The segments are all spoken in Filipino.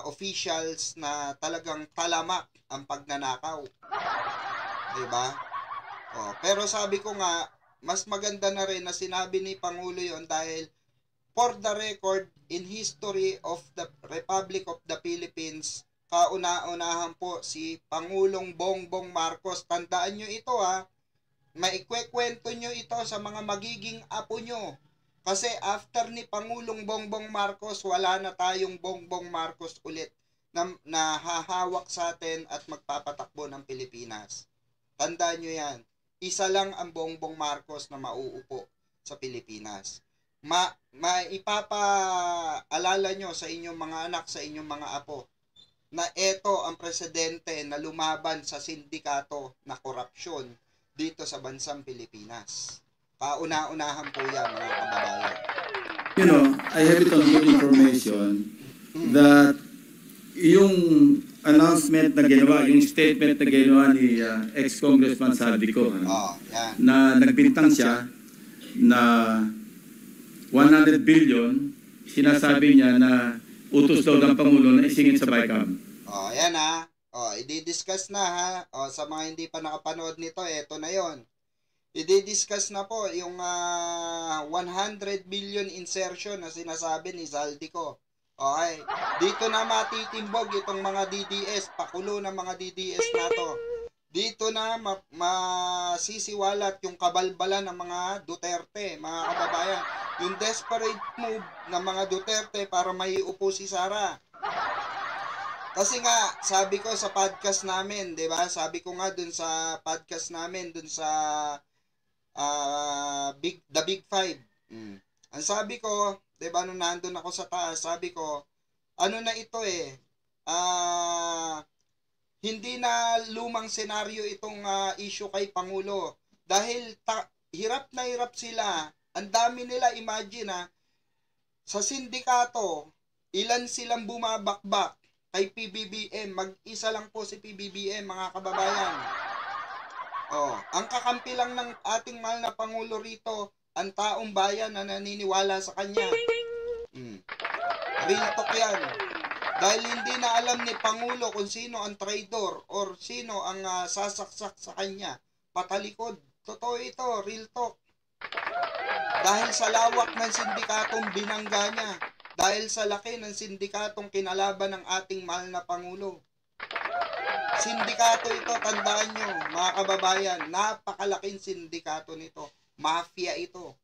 officials na talagang talamak ang pagnanakaw. Diba? Pero sabi ko nga, mas maganda na rin na sinabi ni Pangulo yon dahil for the record, in history of the Republic of the Philippines, kauna-unahan po si Pangulong Bongbong Marcos. Tandaan nyo ito maikwekwento nyo ito sa mga magiging apo nyo. Kasi after ni Pangulong Bongbong Marcos, wala na tayong Bongbong Marcos ulit na hahawak sa atin at magpapatakbo ng Pilipinas. Tandaan nyo yan. Isa lang ang Bongbong Marcos na mauupo sa Pilipinas. Maipapaalala nyo sa inyong mga anak, sa inyong mga apo, na ito ang presidente na lumaban sa sindikato na korupsyon dito sa bansang Pilipinas. Kauna-unahan po yan, mga kababayan. You know, I have it on good information that yung announcement na ginawa, yung statement na ginawa ni ex-congressman Saldico, na nagbintang siya na 100 billion, sinasabi niya na utos daw ng Pangulo na isingin sa BICAM. Yan i-discuss na sa mga hindi pa nakapanood nito, eto na yon. I-discuss na po yung 100 billion insertion na sinasabi ni Saldico. Okay, dito na matitimbog itong mga DDS, pakulo ng mga DDS na to. Dito na masisiwalat yung kabalbalan ng mga Duterte, mga kababayan. Yung desperate move ng mga Duterte para maiupo si Sara. Kasi nga, sabi ko sa podcast namin, 'di ba? Sabi ko nga dun sa podcast namin, dun sa The Big Five. Ang sabi ko, 'di ba, nung nandun ako sa taas, sabi ko, ano na ito hindi na lumang senaryo itong issue kay Pangulo. Dahil hirap na hirap sila. Ang dami nila, imagine sa sindikato, ilan silang bumabakbak kay PBBM. Mag-isa lang po si PBBM, mga kababayan. Ang kakampi lang ng ating mahal na Pangulo rito, ang taong bayan na naniniwala sa kanya. Real talk yan. Dahil hindi na alam ni Pangulo kung sino ang traitor or sino ang sasaksak sa kanya. Patalikod. Totoo ito, real talk. Dahil sa lawak ng sindikatong binangga niya. Dahil sa laki ng sindikatong kinalaban ng ating mahal na Pangulo. Sindikato ito, tandaan nyo, mga kababayan, napakalaking sindikato nito. Mafia ito.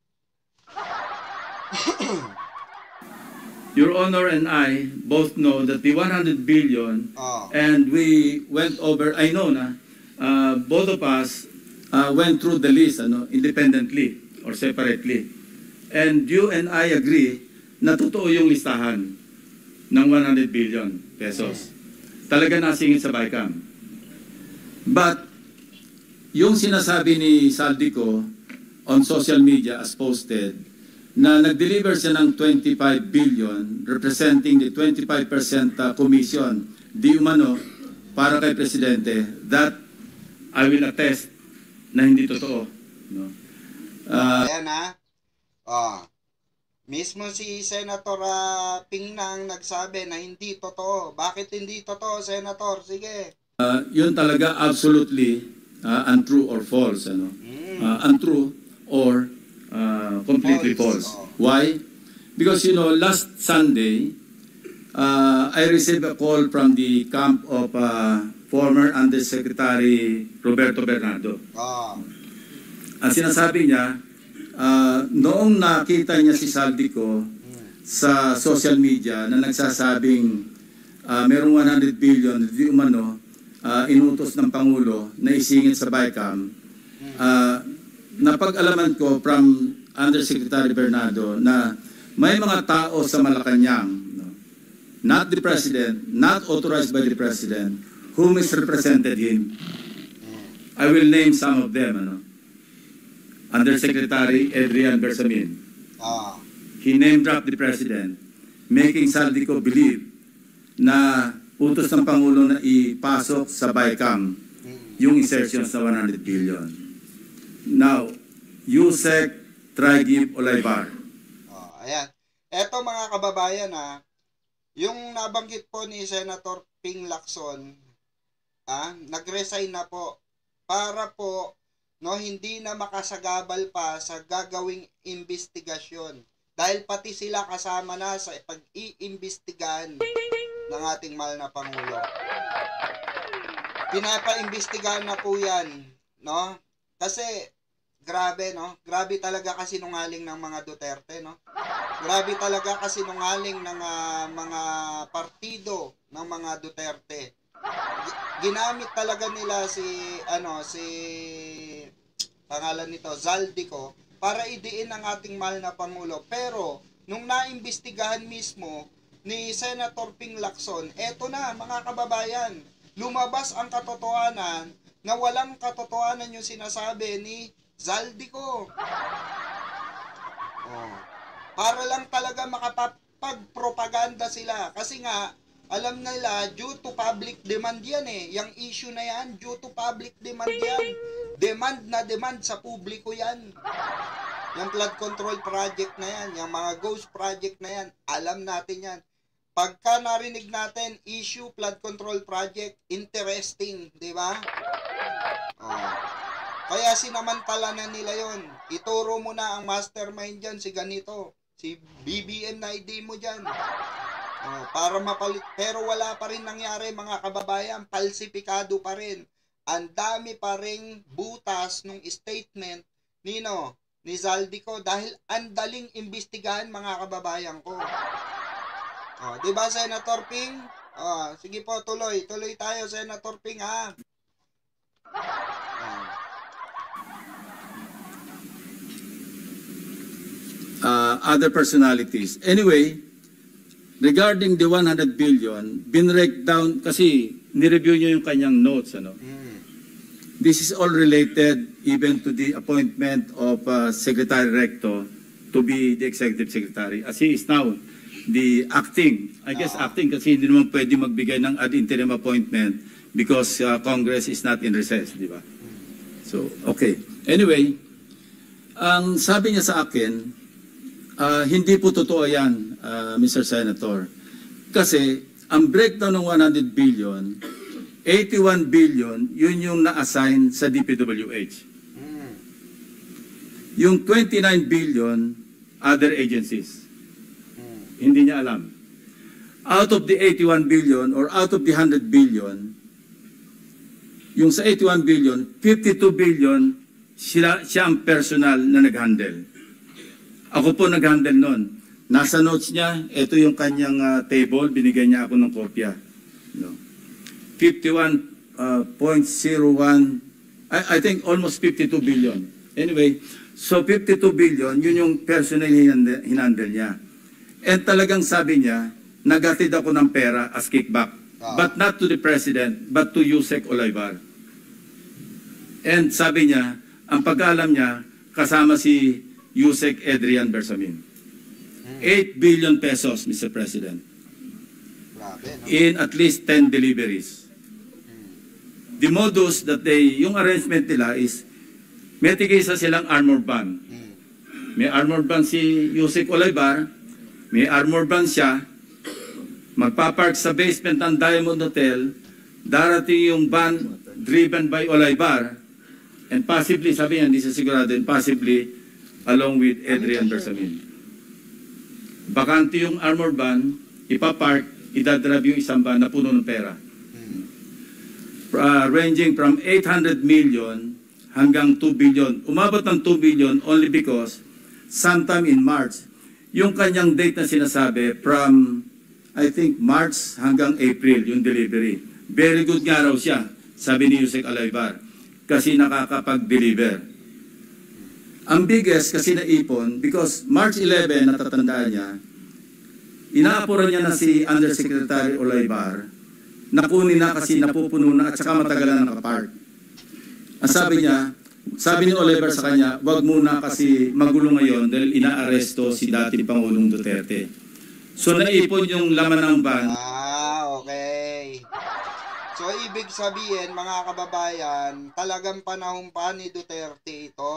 Your Honor and I both know that the 100 billion, and we went over, I know both of us went through the list independently or separately. And you and I agree na totoo yung listahan ng 100 billion pesos. Talaga nasingit sa BICAM. But yung sinasabi ni Saldico on social media as posted, na nag-deliver siya ng 25 billion representing the 25% commission di umano para kay Presidente, that I will attest na hindi totoo. Ayan mismo si Senator Pingnang nagsabi na hindi totoo. Bakit hindi totoo, Senator? Sige. Yun talaga absolutely untrue or false. Untrue or completely false. Why? Because last Sunday, I received a call from the camp of former Undersecretary Roberto Bernardo. Ang sinasabi niya, noong nakita niya si Saldico sa social media na nagsasabing merong 100 billion di umano inutos ng Pangulo na isingit sa BICAM, napag-alaman ko from Undersecretary Bernardo na may mga tao sa Malacanang, not the President, not authorized by the President, who misrepresented him. I will name some of them. Undersecretary Adrian Bersamin. He name-dropped the President, making Saldico believe na utos ng Pangulo na ipasok sa BICAM yung insertions na 100 billion. Now, Yusek Traigib Olaybar. Ayan. Eto mga kababayan yung nabanggit po ni Senator Ping Lacson, nag-resign na po para po hindi na makasagabal pa sa gagawing investigasyon. Dahil pati sila kasama na sa pag-iimbestigahan ng ating mahal na Pangulo. Pinapaimbestigahan na po yan, no? Kasi grabe, no? Grabe talaga kasinungaling ng mga Duterte, no? Grabe talaga kasinungaling ng mga partido ng mga Duterte. Ginamit talaga nila si pangalan nito, Zaldico, para idiin ang ating mahal na Pangulo. Pero nung naimbestigahan mismo ni Senator Ping Lacson, eto na mga kababayan, lumabas ang katotohanan na walang katotohanan yung sinasabi ni Zaldico. Para lang talaga makapagpropaganda sila. Kasi nga, alam nila, due to public demand yan Yung issue na yan, due to public demand yan. Demand na demand sa publiko yan. Yung flood control project na yan, yung mga ghost project na yan, alam natin yan. Pagka narinig natin, issue flood control project, interesting, di ba? Kaya sinamantala na nila yon. Ituro mo na ang mastermind dyan, si ganito, si BBM na ID mo dyan. Para mapalit. Pero wala pa rin nangyari mga kababayan, palsipikado pa rin. Ang dami pa ring butas nung statement ni Zaldico dahil ang daling imbestigahan mga kababayan ko. Di ba Senator Ping? Sige po, tuloy tayo Senator Ping ha. Other personalities. Anyway, regarding the 100 billion, binrake down kasi nireview niyo yung kanyang notes, This is all related even to the appointment of Secretary Recto to be the Executive Secretary. As he is now the acting, I guess acting kasi hindi naman pwede magbigay ng ad interim appointment because Congress is not in recess, di ba? So, okay. Anyway, ang sabi niya sa akin, hindi po totoo yan, Mr. Senator. Kasi ang breakdown ng 100 billion, 81 billion, yun yung na-assign sa DPWH. Yung 29 billion, other agencies. Hindi niya alam. Out of the 81 billion or out of the 100 billion, yung sa 81 billion, 52 billion, siya ang personal na nag-handle. Ako po nag-handle nun. Nasa notes niya, ito yung kanyang table, binigay niya ako ng kopya. 51.01, I think almost 52 billion. Anyway, so 52 billion, yun yung personal hinandle niya. And talagang sabi niya, nagatid ako ng pera as kickback. But not to the President, but to Yusek Olaybar. And sabi niya, ang pagkaalam niya, kasama si Yusek Adrian Bersamin. 8 billion pesos, Mr. President. In at least 10 deliveries. The modus that yung arrangement nila is, may tigisa silang armor van. May armor van si Yusek Olaybar, may armor van siya, magpapark sa basement ng Diamond Hotel, darating yung van driven by Olaybar, and possibly, sabi niya, hindi siya sigurado, and possibly, along with Adrian Bersamin. Bakante yung armor van, ipapark, idadrive yung isang van na puno ng pera. Ranging from 800 million hanggang 2 billion. Umabot ng 2 billion only because sometime in March, yung kanyang date na sinasabi from, I think, March hanggang April, yung delivery. Very good nga raw siya, sabi ni Yusek Olaybar, kasi nakakapag-deliver. Ang biggest kasi naipon, because March 11, natatandaan niya, inaapuran niya na si Undersecretary Olaybar, nakunin na kasi napupuno na at saka matagal na nakapark. Ang sabi niya, sabi ni Olaybar sa kanya, wag muna kasi magulo ngayon dahil inaaresto si dating Pangulong Duterte. So naipon yung laman ng van. Okay. So ibig sabihin mga kababayan, talagang panahon pa ni Duterte ito.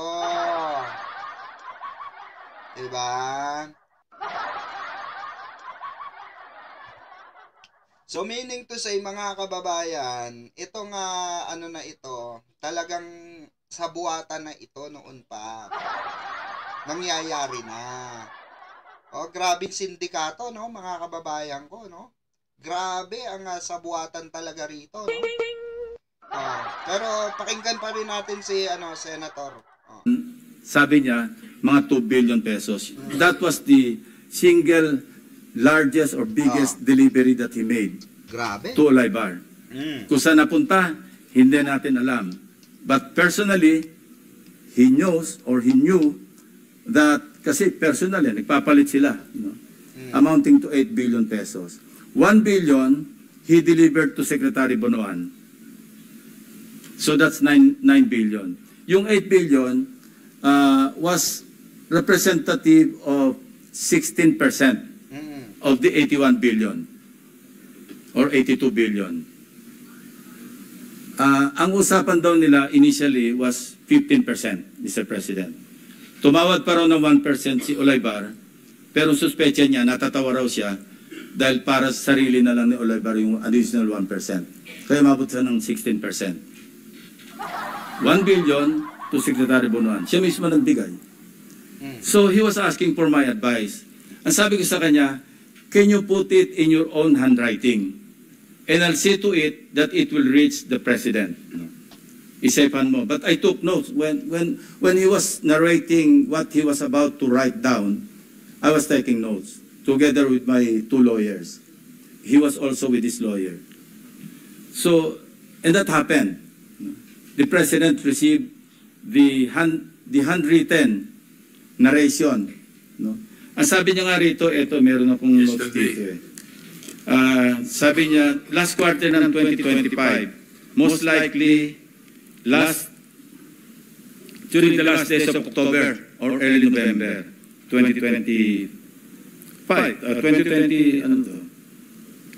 Diba? So meaning to say mga kababayan, itong ano na ito, talagang sa buwatan na ito noon pa. Nangyayari na. Oh, grabing sindikato, no, mga kababayan ko, no? Grabe ang sabuatan talaga rito, no? Pero pakinggan pa rin natin si Senator. Sabi niya, mga 2 billion pesos. That was the single largest or biggest delivery that he made. Grabe. To Olaybar. Kung saan napunta, hindi natin alam. But personally, he knows or he knew that, kasi personally, nagpapalit sila, amounting to 8 billion pesos. 1 billion, he delivered to Secretary Bonoan. So that's 9 billion. Yung 8 billion was representative of 16% of the 81 billion or 82 billion. Ang usapan daw nila initially was 15%, Mr. President. Tumawad pa raw ng 1% si Olaybar, pero suspecha niya, natatawa raw siya dahil para sa sarili na lang ni Olaybar yung additional 1%. Kaya mabot siya ng 16%. 1 billion to Secretary Bonoan. Siya mismo nagbigay. So he was asking for my advice. Ang sabi ko sa kanya, can you put it in your own handwriting? And I'll see to it that it will reach the President. Isipan mo. But I took notes. When he was narrating what he was about to write down, I was taking notes together with my 2 lawyers. He was also with his lawyer. So, and that happened. The President received the handwritten narration. No? Ang sabi niya nga rito, eto, meron akong notes dito eh. Sabi niya, last quarter ng 2025, most likely, during the last days of October or early November 2025, 2020, ano to?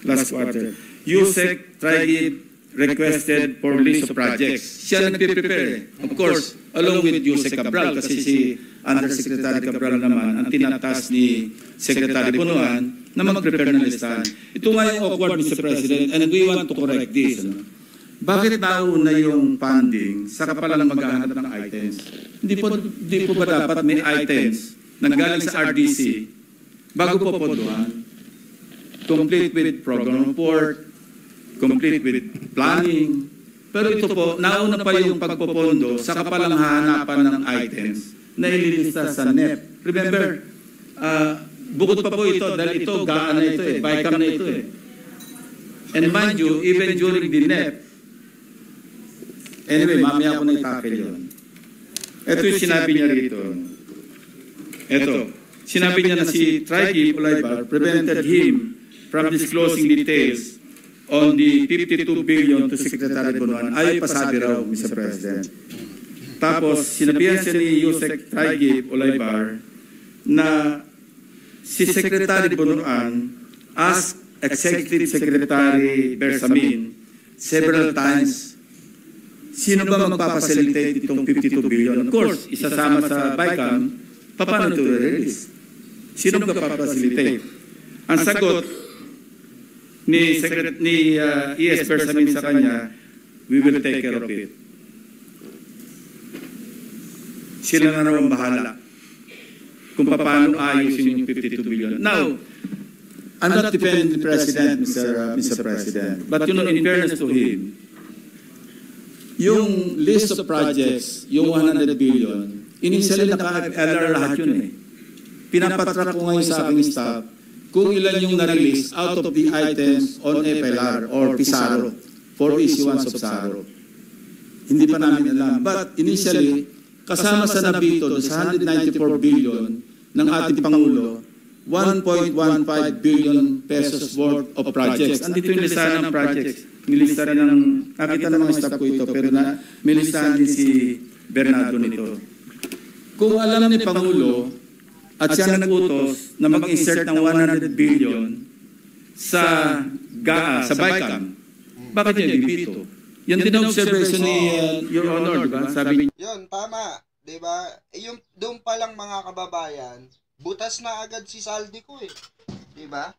Last quarter. USEC Trigib requested for list of projects. Siya nagpiprepare. Of course, along with Yusek Cabral, kasi si Undersecretary Cabral naman, ang tinatas ni Secretary Bonoan, na mag-prepare ng listahan. Ito nga yung awkward, Mr. President, and we want to correct this. Bakit nauna yung funding, saka pa lang maghahanap ng items? Hindi po ba dapat may items na galing sa RDC bago po pondohan? Complete with program report, complete with planning. Pero ito po, nauna pa yung pagpopondo, saka pa lang hahanapan ng items na ililista sa NEP. Remember, bukod pa po ito, dahil ito, gaan na ito eh, BICAM na ito eh. And mind you, even during the NEP, anyway, mamaya ako na itakil yun. Ito yung sinabi niya rito. Ito, sinabi niya na si Trigib Olaybar prevented him from disclosing details on the 52 billion to Secretary Bonoan. Ay pasabi raw, Mr. President. Tapos, sinabihan siya ni Yusek Trigib Olaybar na si Secretary Bonoan asked Executive Secretary Bersamin several times, sino ba magpapacilitate itong 52 billion? Of course, isasama sa BICAM, paano ito release? Sino magpapacilitate? Ang sagot ni ES Bersamin sa kanya, we will take care of it. Sila na naman bahala kung paano ayusin yung 52 billion. Now, I'm not defending the President, Mr. President, but in fairness to him, yung list of projects, yung 100 billion, initially naka-LR lahat yun eh. Pinapatrack ko ngayon sa aking staff kung ilan yung na-release out of the items on FLR or PISARO for issuance of SARO. Hindi pa namin alam. But initially, kasama sa nabito sa 194 billion ng ating Pangulo, 1.15 billion pesos worth of projects. Andito yung listahan ng projects. Nilista rin ng, nakita ng mga staff ko ito, pero may listahan din si Bernardo nito. Kung alam ni Pangulo, at siya nag-utos na mag-insert ng 100 billion sa GAA, sa BICAM, bakit niya ibibito? Yan din ang observation ni Your Honor, diba? Sabi niya. Yun, tama. Diba? Yung doon pa lang mga kababayan, butas na agad si saldi ko eh. Diba?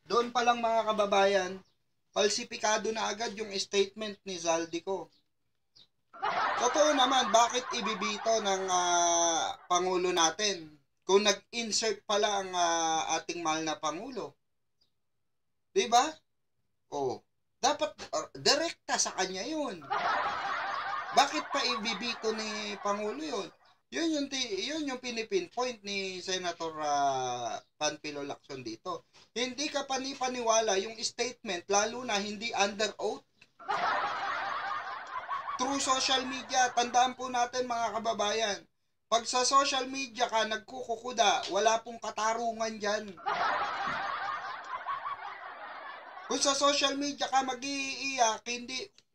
doon pa lang mga kababayan, falsipikado na agad yung statement ni Zaldico. Totoo naman, bakit ibibito ng Pangulo natin kung nag-insert pala ang ating mahal na Pangulo? Diba? Oh, dapat direkta sa kanya yun. Bakit pa ibibito ni Pangulo yun? Yun yung pinipinpoint ni Senator Panfilo Lacson dito. Hindi ka panipaniwala yung statement, lalo na hindi under oath. Through social media, tandaan po natin mga kababayan, pag sa social media ka nagkukukuda, wala pong katarungan dyan. Kung sa social media ka mag-iiyak,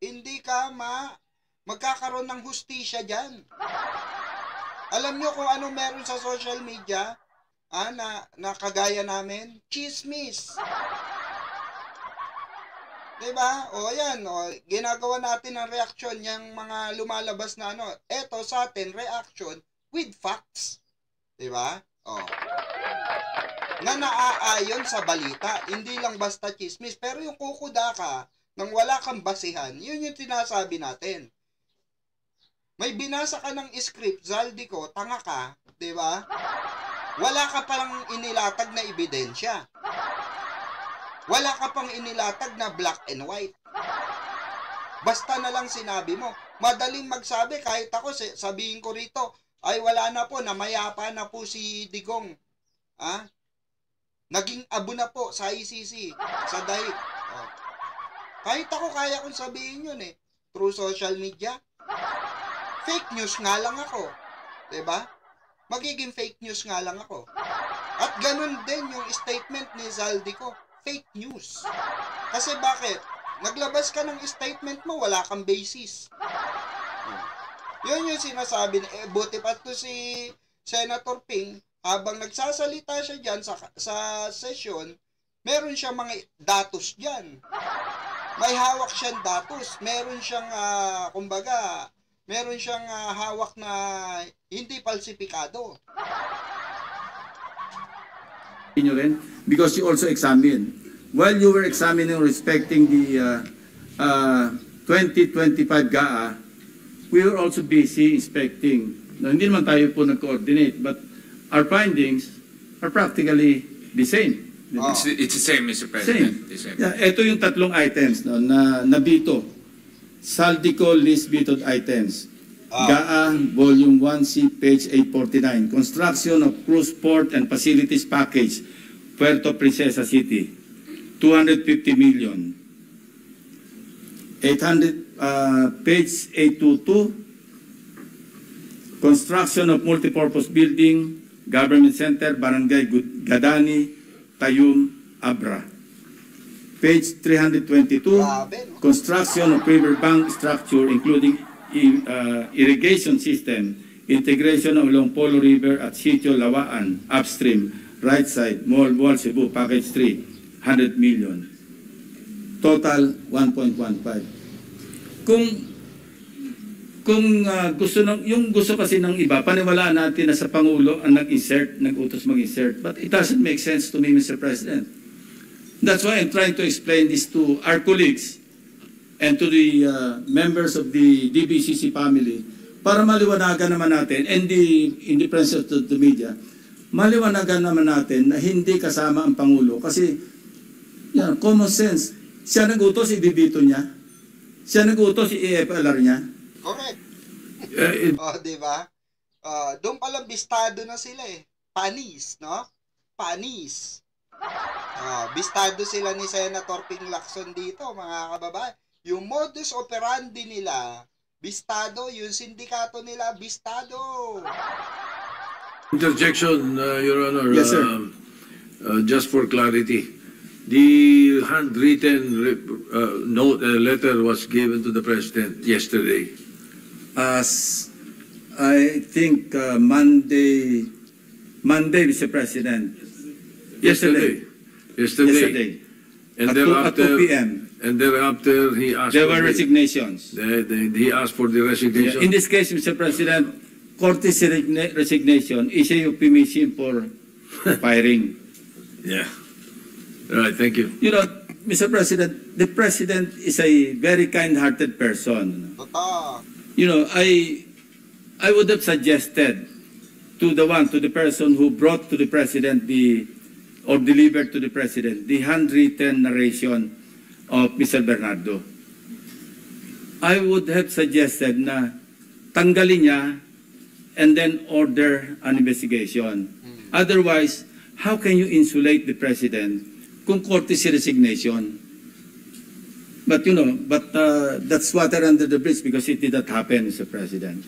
hindi ka magkakaroon ng hustisya dyan. Alam nyo kung ano meron sa social media na kagaya namin? Chismis. Diba? O yan, ginagawa natin ang reaction yung mga lumalabas na ano. Eto sa atin, reaction with facts. Diba? O. Na naaayon sa balita, hindi lang basta chismis. Pero yung kukuda ka, nang wala kang basihan, yun yung tinasabi natin. May binasa ka ng script, Zaldico, tanga ka, di ba? Wala ka palang inilatag na ebidensya. Wala ka pang inilatag na black and white. Basta na lang sinabi mo. Madaling magsabi, kahit ako sabihin ko rito, ay wala na po, namayapa na po si Digong. Naging abo na po sa ICC, sa DAIC. Oh. Kahit ako kaya kong sabihin yun through social media. Fake news nga lang ako. Diba? Magiging fake news nga lang ako. At ganun din yung statement ni Zaldico. Fake news. Kasi bakit? Naglabas ka ng statement mo, wala kang basis. Yun yung sinasabi. Buti pa to si Senator Ping, habang nagsasalita siya dyan sa session, meron siyang mga datos dyan. May hawak siyang datos. Meron siyang, meron siyang hawak na hindi falsipikado. Because you also examined. While you were examining respecting the 2025 GAA, we were also busy inspecting. Now, hindi naman tayo po nag-coordinate, but our findings are practically the same. Oh. It's the same, Mr. President. Same. Yeah, ito yung tatlong items na nabito. Zaldico list vetoed items. GAA Volume 1C, page 849. Construction of cruise port and facilities package, Puerto Princesa City. 250 million. 800, page 822. Construction of multipurpose building, Government Center, Barangay Gadani, Tayum, Abra. Page 322, construction of riverbank structure including irrigation system, integration of Longpolo River at Sitio Lawaan, upstream, right side, Mall Cebu, package 3, 100 million. Total 1.15. Kung gusto kasi ng iba, paniwalaan natin na sa Pangulo ang nag-utos mag-insert. But it doesn't make sense to me, Mr. President. That's why I'm trying to explain this to our colleagues and to the members of the DBCC family para maliwanagan naman natin, and in the presence of the media, maliwanagan naman natin na hindi kasama ang Pangulo. Kasi, yan, common sense. Siya nag-utos, ibibito niya. Siya nag-utos, i-FLR niya. Correct. Diba? Doon palang bistado na sila Panis, no? Panis. Bistado sila ni Senator Ping Lacson dito, mga kababayan. Yung modus operandi nila, bistado. Yung sindikato nila, bistado. Interjection, Your Honor. Yes, sir. Just for clarity, the handwritten letter was given to the President yesterday. I think Monday, Mr. President. Yesterday. And At thereafter, 2 p.m. And thereafter, he asked There were resignations. He asked for the resignation. In this case, Mr. President, courtesy resignation is a euphemism for firing. Yeah. All right, thank you. You know, Mr. President, the President is a very kind-hearted person. Totoo. You know, I would have suggested to the person who brought to the President or delivered to the President the handwritten narration of Mr. Bernardo. I would have suggested na tanggalin niya and then order an investigation. Otherwise, how can you insulate the President kung courtesy resignation? But that's water under the bridge because it did not happen, Mr. President.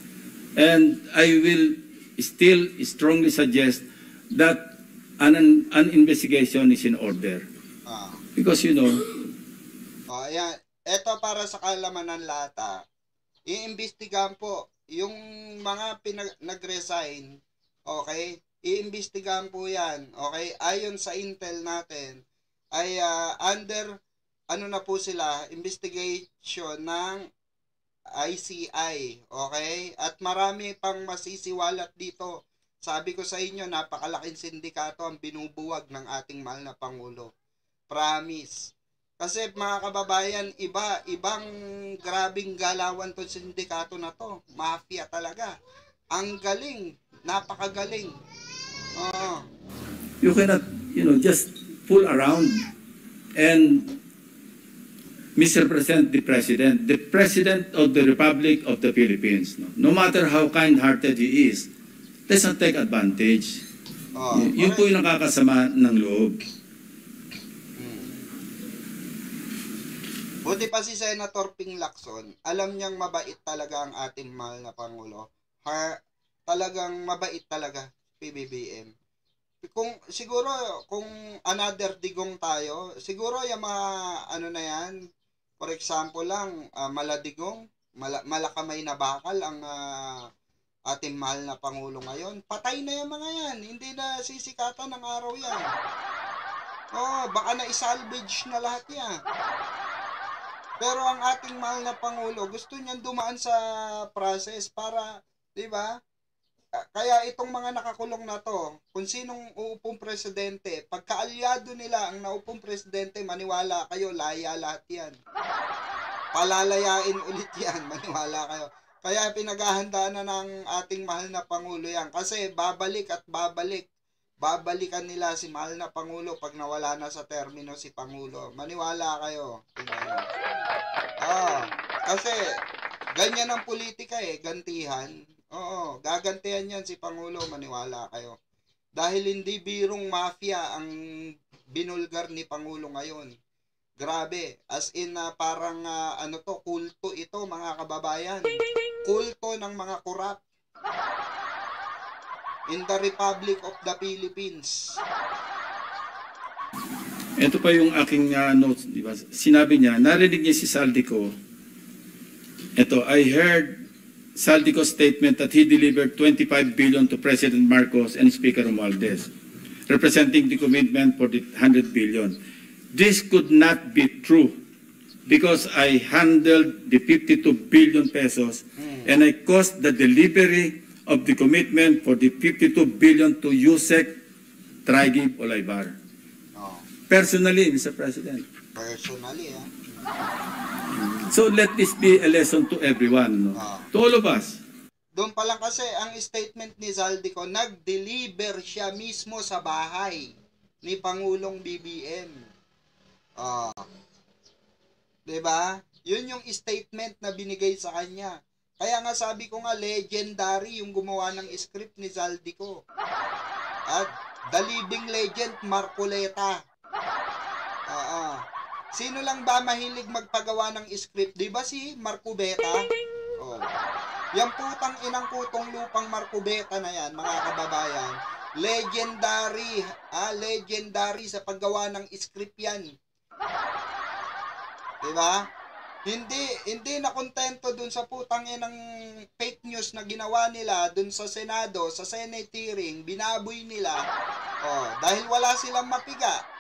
And I will still strongly suggest that an investigation is in order. Because ayan. Ito para sa kalaman ng lahat, iimbestigahan po yung mga nag-resign, okay? Iimbestigahan po yan, okay? Ayon sa intel natin, ay under, na po sila, investigation ng ICI, okay? At marami pang masisiwalat dito. Sabi ko sa inyo, napakalaking sindikato ang binubuwag ng ating mahal na Pangulo. Promise. Kasi mga kababayan, ibang grabing galawan to sindikato na to. Mafia talaga. Ang galing. Napakagaling. You cannot, just fool around and misrepresent the President of the Republic of the Philippines. No matter how kind-hearted he is, let's not take advantage. Yun po yung nakakasama ng loob. Buti pa si Senator Ping Lacson, alam niyang mabait talaga ang ating mahal na Pangulo. Talagang mabait talaga, PBBM. Siguro kung another digong tayo, siguro yung mga na yan, for example lang, maladigong, malakamay na bakal ang ating mahal na Pangulo ngayon. Patay na yung mga yan, hindi na sisikatan ng araw yan. Baka na-salvage na lahat yan. Pero ang ating mahal na Pangulo, gusto niyang dumaan sa process para, di ba? Kaya itong mga nakakulong na to, kung sinong uupong presidente, pagkaalyado nila ang naupong presidente, maniwala kayo, laya lahat yan. Palalayain ulit yan, maniwala kayo. Kaya pinaghahandaan na ng ating mahal na Pangulo yan. Kasi babalik at babalik. Babalikan nila si mahal na Pangulo pag nawala na sa termino si Pangulo. Maniwala kayo. Kasi ganyan ang politika gantihan. Gagantihan yan si Pangulo, maniwala kayo. Dahil hindi birong mafia ang binulgar ni Pangulo ngayon. Grabe, as in parang kulto ito mga kababayan. Kulto ng mga korap. In the Republic of the Philippines. Ito pa yung aking notes, di ba? Sinabi niya, narinig niya si Saldico. Ito, I heard Saldico's statement that he delivered 25 billion to President Marcos and Speaker Romualdez, representing the commitment for the 100 billion. This could not be true because I handled the 52 billion pesos and I caused the delivery of the commitment for the 52 billion to Yusek Traigib Olaybar. Personally, Mr. President. Personally, So let this be a lesson to everyone, to all of us. Doon pa lang kasi ang statement ni Saldico, nag-deliver siya mismo sa bahay ni Pangulong BBM. Diba? Yun yung statement na binigay sa kanya. Kaya nga sabi ko nga, legendary yung gumawa ng script ni Saldico. At the living legend, Marcoleta. Sino lang ba mahilig magpagawa ng script? Di ba si Marcubeta? Yang putang inang kutong lupang Marcubeta na yan, mga kababayan. Legendary. Legendary sa paggawa ng script yan. Di ba? Hindi na kontento dun sa putang inang fake news na ginawa nila dun sa Senado, sa Senate hearing, binaboy nila. Dahil wala silang mapiga.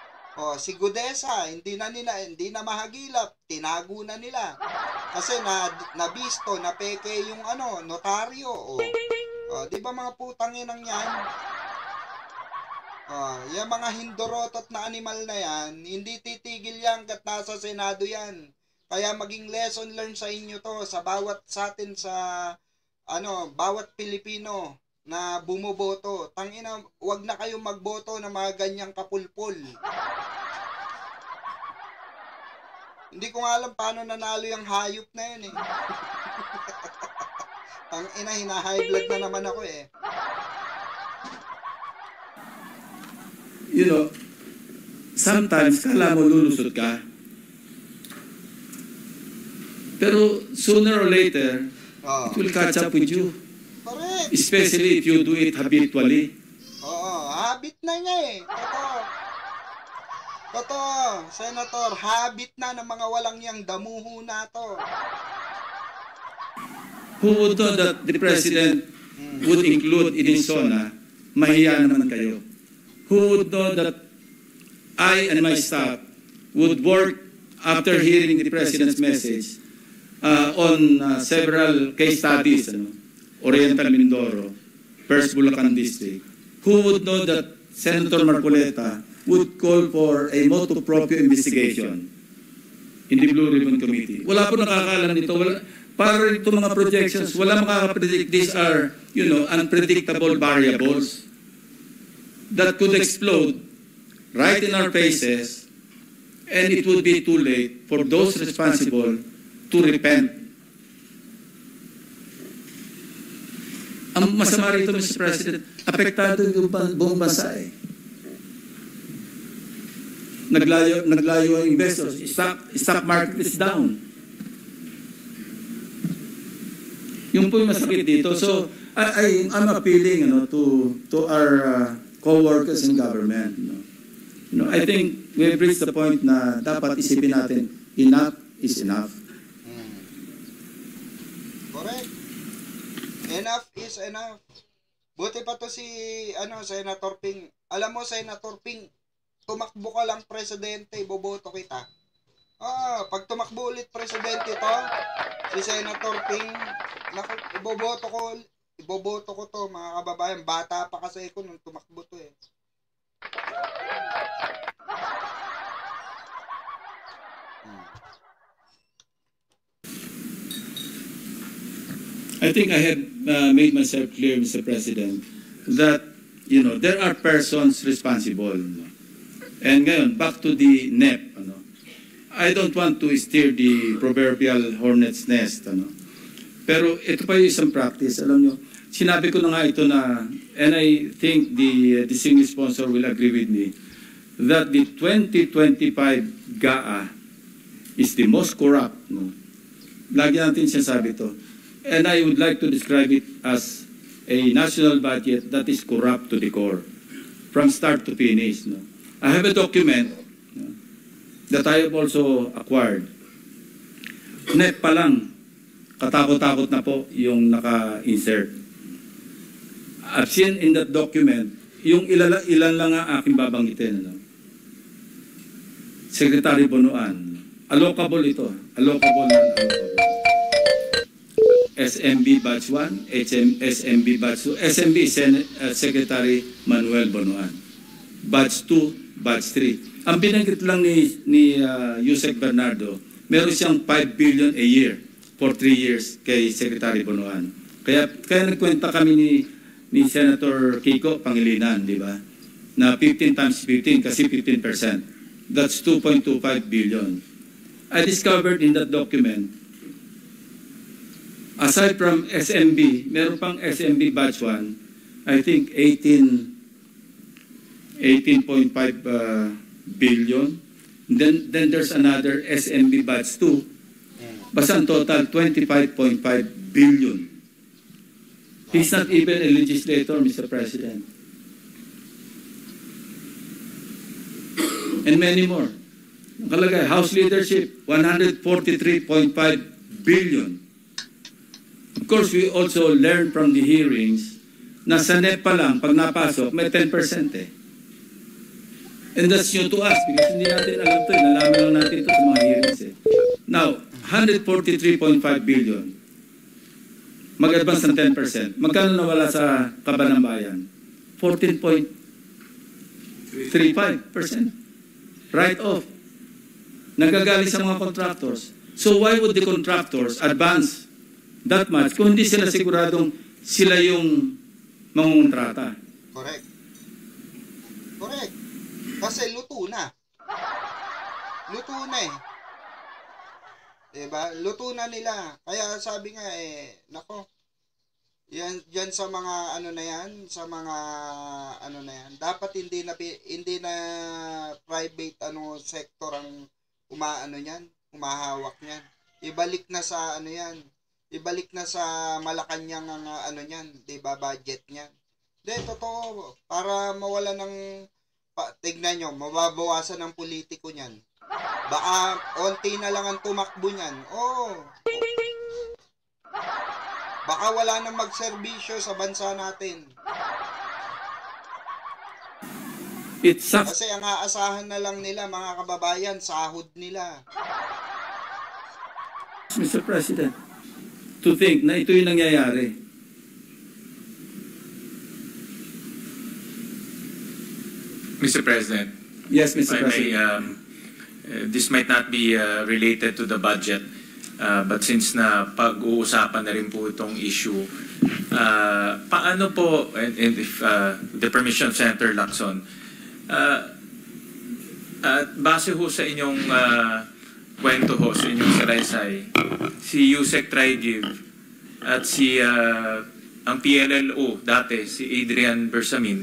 Si Gudesa, hindi na mahagilap, tinago na nila. Kasi nabisto, na peke yung notaryo. Di ba mga putang inang yan? Yung mga hindorotot na animal na yan, hindi titigil yan kat nasa Senado yan. Kaya maging lesson learned sa inyo to, sa atin sa, bawat Pilipino na bumoboto. Tangina, wag na kayong magboto ng mga ganyang kapulpul. Hindi ko nga alam paano nanalo yung hayop na yun eh. Tangina, hina-high blood na naman ako eh. You know, sometimes kala mo lulusot ka. Pero sooner or later, it will catch up with you. Correct. Especially if you do it habitually. Habit na niya eh. Totoo, Senator, habit na ng mga walang yang damuho na to. Who would know that the President would include in his zona, mahiya naman kayo. Who would know that I and my staff would work after hearing the President's message on several case studies, Oriental Mindoro, First Bulacan District. Who would know that Senator Marcoleta would call for a motu proprio investigation in the Blue Ribbon Committee? Wala po nakakaalam nito. Para ito mga projections, wala makakapredict. These are, unpredictable variables that could explode right in our faces, and it would be too late for those responsible to repent. Ang masama rito, Mr. President, apektado yung buong bansa eh. Naglayo ang investors. Stock market is down. Yung po yung masakit dito. So, I'm appealing to our co-workers in government. I think we've reached the point na dapat isipin natin, enough is enough. Correct. Enough is enough. Buti pa to si Senator Ping. Alam mo, Senator Ping, tumakbo ka lang presidente, boboto kita. Pag tumakbo ulit presidente to, si Senator Ping, iboboto ko to, mga kababayan. Bata pa kasi ako nung tumakbo to eh. I think I have made myself clear, Mr. President, that, there are persons responsible. And ngayon, back to the NEP. I don't want to steer the proverbial hornet's nest. Pero ito pa yung isang practice. Alam nyo, sinabi ko na nga ito na, and I think the distinguished sponsor will agree with me, that the 2025 GAA is the most corrupt. Lagi natin sinasabi ito. And I would like to describe it as a national budget that is corrupt to the core, from start to finish. I have a document that I have also acquired. NEP pa lang, katakot-takot na po yung naka-insert. I've seen in that document, yung ilan lang ang aking babanggitin. Secretary Bonoan, allocable ito. Allocable. SMB Batch 1, SMB Batch 2. SMB is Secretary Manuel Bonoan. Batch 2, Batch 3. Ang binanggit lang ni Yusek Bernardo, meron siyang 5 billion a year for 3 years kay Secretary Bonoan. Kaya nagkwenta kami ni Senator Kiko Pangilinan, di ba? Na 15 times 15 kasi 15%. That's 2.25 billion. I discovered in that document, aside from SMB, meron pang SMB Batch 1, I think 18.5 billion. Then there's another SMB Batch 2. Basta ang total, 25.5 billion. He's not even a legislator, Mr. President. And many more. Nakalagay, House Leadership, 143.5 billion. Of course, we also learned from the hearings na sa NEP pa lang, pag napasok, may 10% eh. And that's new to us because hindi natin alam ito. Nalaman lang natin ito sa mga hearings eh. Now, 143.5 billion. Mag-advance ng 10%. Magkano nawala sa Kabanang Bayan? 14.5 3.5% write-off. Nagagaling sa mga contractors. So why would the contractors advance that much kung hindi sila siguradong sila yung mangungontrata? Correct. Correct. Kasi luto na. Luto na eh. Diba? Luto na nila. Kaya sabi nga nako, yan sa mga ano na yan, sa mga ano na yan, dapat hindi na private sector ang humahawak niyan. Ibalik na sa ano yan. Ibalik na sa Malacanang ang niyan, 'di ba, budget niyan. Totoo, para mawala ng tignan nyo, mababawasan ng politiko niyan. Baka onti na lang ang tumakbo niyan. Baka wala nang magserbisyo sa bansa natin. Kasi ang aasahan na lang nila, mga kababayan, sahod nila. Mr. President, to think na ito yung nangyayari. Mr. President. Yes, Mr. President. This might not be related to the budget, but since na pag-uusapan na rin po itong issue, paano po, and if the permission of Senator Lacson, base ho sa inyong kwento ho, sa inyong salaysay, si Yusek Trigiv at si ang PLLO dati, si Adrian Bersamin,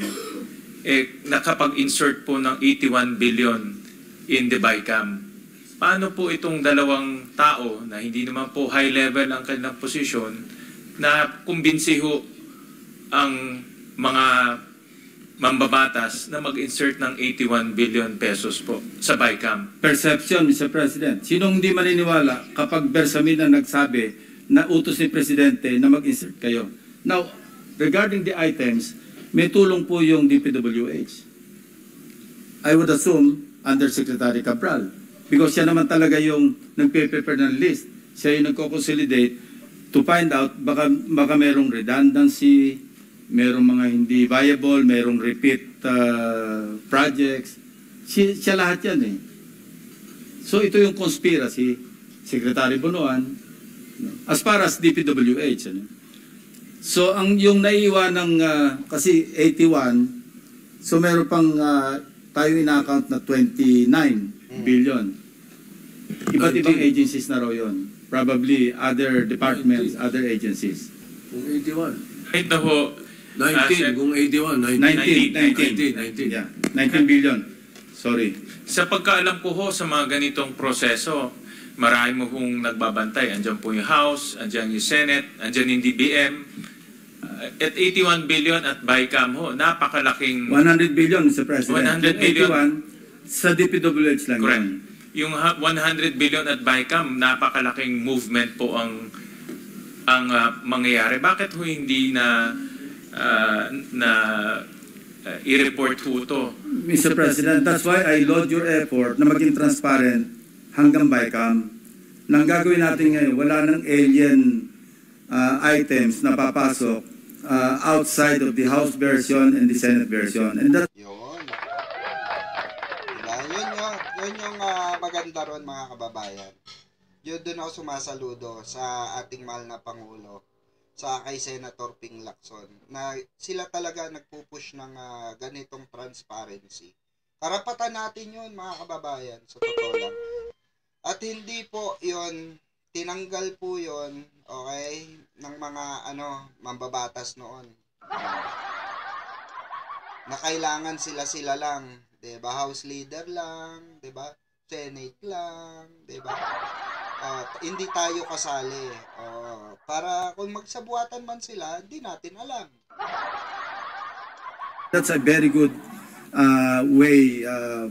nakapag-insert po ng 81 billion in the BICAM. Paano po itong dalawang tao na hindi naman po high level ang kanilang posisyon na kumbinsiho ang mga mambabatas na mag-insert ng 81 billion pesos po sa BICAM? Perception, Mr. President. Sinong hindi maniniwala kapag Bersamin na nagsabi na utos ni Presidente na mag-insert kayo? Now, regarding the items, may tulong po yung DPWH. I would assume under Secretary Cabral. Because siya naman talaga yung nagpe-prepare ng list. Siya yung nagko-consolidate to find out baka merong redundancy, merong mga hindi viable, merong repeat projects. Siya lahat yan eh. So ito yung conspiracy, Secretary Bonoan, as far as DPWH. So yung naiiwan ng, kasi 81, so meron pang tayo ina-account na 29 billion. Iba't ibang agencies na raw yun. Probably other departments, other agencies. Kung 81. Right na ho, 19, kung 81, 19. Yeah, 19 billion. Sorry. Sa pagkaalam ko ho sa mga ganitong proseso, marami mo hong nagbabantay. Andiyan po yung House, andiyan yung Senate, andiyan yung DBM. At 81 billion at BICAM ho, napakalaking... 100 billion, Mr. President. 100 billion. 81, sa DPWH lang. Correct. Yun. Yung 100 billion at BICAM, napakalaking movement po ang mangyayari. Bakit ho hindi i-report ho ito? Mr. President, that's why I laud your effort na maging transparent hanggang BICAM. Nang gagawin natin ngayon, wala nang alien items na papasok outside of the House version and the Senate version. And that... Yun. Diba? Yun yung maganda ron, mga kababayan. Yun doon ako sumasaludo sa ating mahal na Pangulo, sa kay Senator Ping Lacson, na sila talaga nagpupush ng ganitong transparency. Karapatan natin yun, mga kababayan, sa totoo lang. At hindi po yun, tinanggal po yun, okay, ng mga mambabatas noon. Na kailangan sila lang, 'di ba? House leader lang, 'di ba? Senate lang, 'di ba? Hindi tayo kasali. Para kung magsabuatan man sila, hindi natin alam. That's a very good way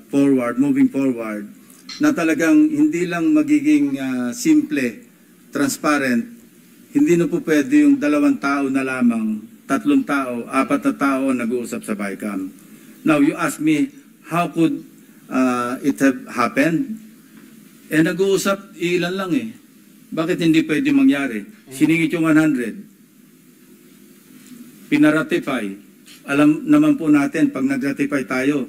forward, moving forward, na talagang hindi lang magiging simple, transparent. Hindi na po pwede yung 2 tao na lamang, 3 tao, 4 na tao nag-uusap sa BICAM. Now, you ask me, how could it have happened? Nag-uusap, ilan lang eh. Bakit hindi pwede mangyari? Siningit yung 100. Pinaratify. Alam naman po natin, pag nag-ratify tayo,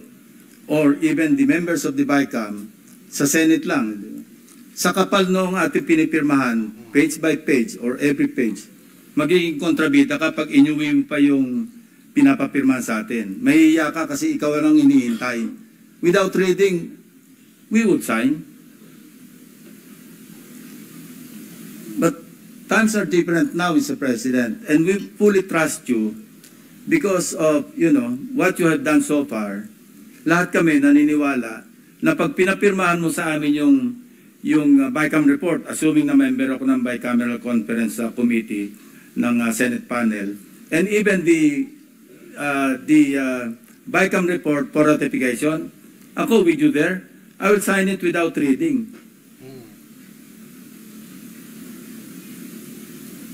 or even the members of the BICAM sa Senate lang. Sa kapal noong ating pinipirmahan, page by page or every page, magiging kontrabida kapag inuwi mo pa yung pinapapirmahan sa atin. Mahihiya ka kasi ikaw lang iniintay. Without reading, we would sign. But times are different now, Mr. President, and we fully trust you because of, what you have done so far. Lahat kami naniniwala na pag pinapirmahan mo sa amin yung BICAM report, assuming na member ako ng Bicameral Conference Committee ng Senate panel, and even the BICAM report for ratification, ako with you there, I will sign it without reading.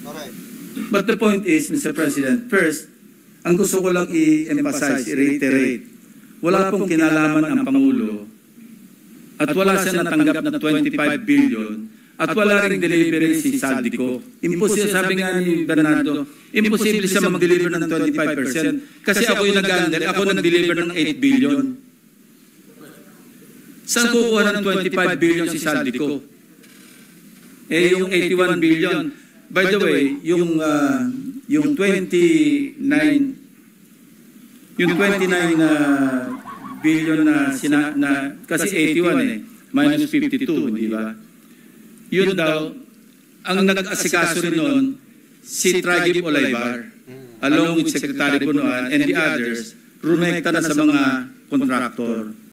Correct. But the point is, Mr. President, first, ang gusto ko lang i-emphasize, i-reiterate, wala pong kinalaman ang Pangulo at wala siya natanggap na 25 billion at wala ring delivery si Saldico. Imposible, sabi nga ni Bernardo, imposible siya mag-deliver ng 25% kasi ako yung nag-handle, ako nag-deliver ng 8 billion. Saan kukuha ng 25 billion si Saldico? Yung 81 billion. By the way, yung 29 billion na kasi 81 minus 52, di ba? Yun daw, ang nag-asikaso rin noon, si Tragip Olivar, along with Secretary Bunuan and the others, rumekta na sa mga kontraktor.